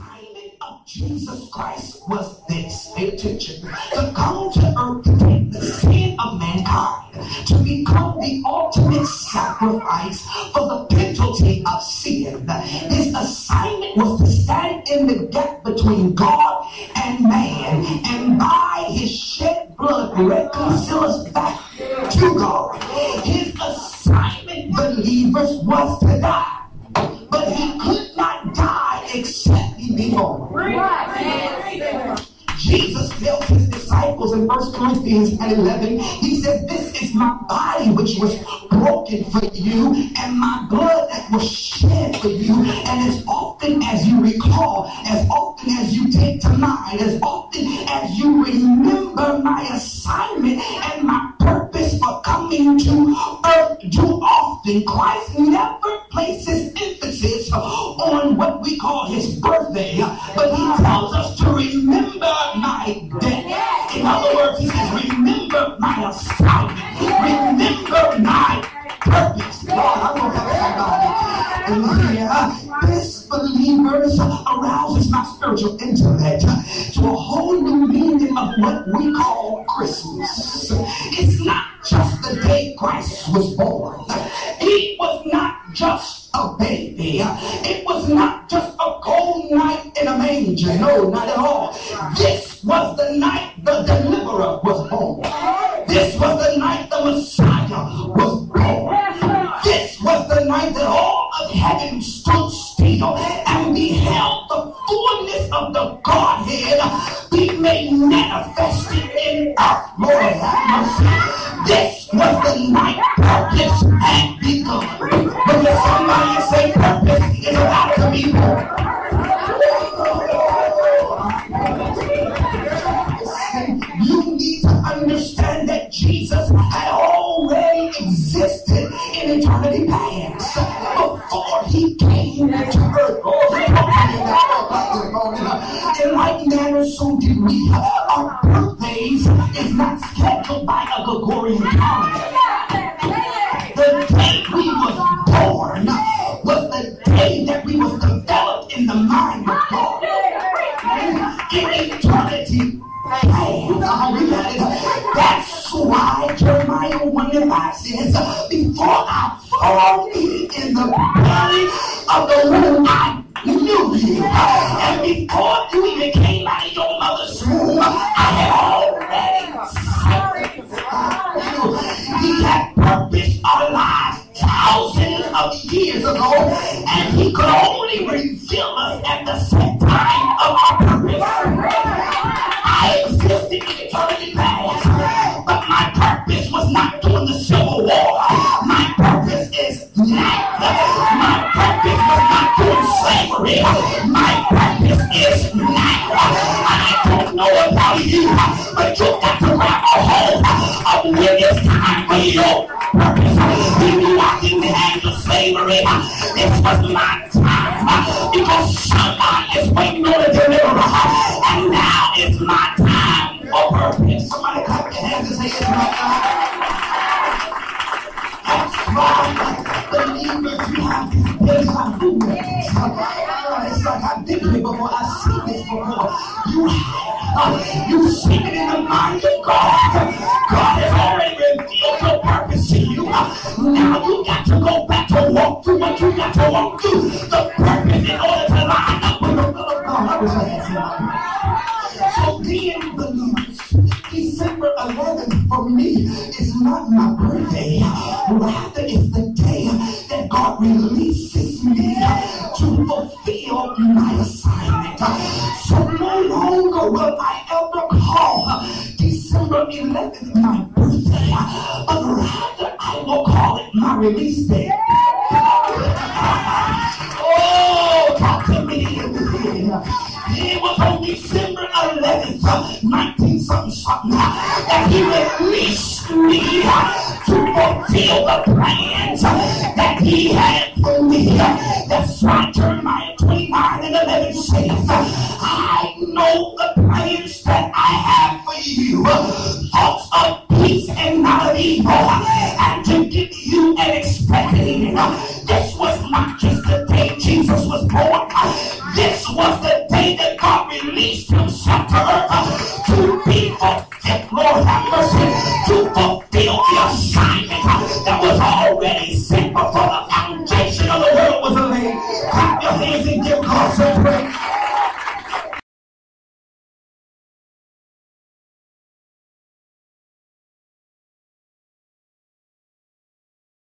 assignment of Jesus Christ was this, pay attention, to come to earth to take the sin of mankind, to become the ultimate sacrifice for the penalty of sin. His assignment was to stand in the gap between God and man, and by his shed blood reconcile us back to God. His assignment, believers, was to die. But he could not die except he be born. Jesus tells his disciples in 1 Corinthians 11, he said, this is my body which was broken for you, and my blood that was shed for you. And as often as you recall, as often as you take to mind, as often as you remember my assignment and my purpose for coming to earth, too often Christ never places emphasis on what we call his birthday, but he tells us to remember my death. In other words, he says, remember my assignment. Remember my purpose. Lord, I don't have somebody. This, believers, arouses my spiritual intellect to a whole new meaning of what we call Christmas. It's not just the day Christ was born. He was not just a baby. It was not just a cold night in a manger. No, not at all. This was the night the deliverer was born. This was the night the Messiah was born. This was the night that all of heaven stood still and beheld the fullness of the Godhead be made manifested in earth. Lord have mercy. This was the night purpose had begun. But if somebody say purpose is about to be born. You need to understand that Jesus had already existed in eternity past before he came to earth. In like manner, so did we. Our birthdays is not scheduled by a Gregorian calendar. The day we was born was the day that we was developed in the mind of God. In eternity past. That's why Jeremiah 1:5 says, before I formed you in the belly of the womb, I knew you. And before you even came out of your mother's womb, I had already sanctified you. He had purposed our lives thousands of years ago, and he could only reveal us at the set time of our purpose. I existed in eternity past, but my purpose was not during the Civil War. My purpose is now. My purpose was not during slavery. My purpose is now. I don't know about you, but you got to grab a hold of when it's time for your purpose. When you walk in the hands of slavery, this was my time, because somebody is waiting on a deliverer, and now it's my time for purpose. Somebody clap your hands and say, it's my time. That's right. Believers, you have this deja vu. It's like I've been here before. I've seen this before. You've seen it in the mind of God. God has already revealed your purpose to you. Now you got to go back to walk through what you got to walk through. The purpose in order to line up with the will of God. I wish I had somebody. So then, believers, December 11th for me is not my birthday. Rather, it's the day that God releases me to fulfill my assignment. So no longer will I ever call December 11th my birthday, but rather I will call it my release day. Oh, talk to me. It was on December 11th, 19-something, that he released me to fulfill the plans that he had for me. That's why Jeremiah 29:11 says, I know the plans that I have for you, thoughts of peace and not of evil, and to give you an expected end. This was not just the day Jesus was born. This was the day released himself to earth to be fulfilled. Lord have mercy, to fulfill the assignment that was already set before the foundation of the world was laid. Clap your hands and give God some praise.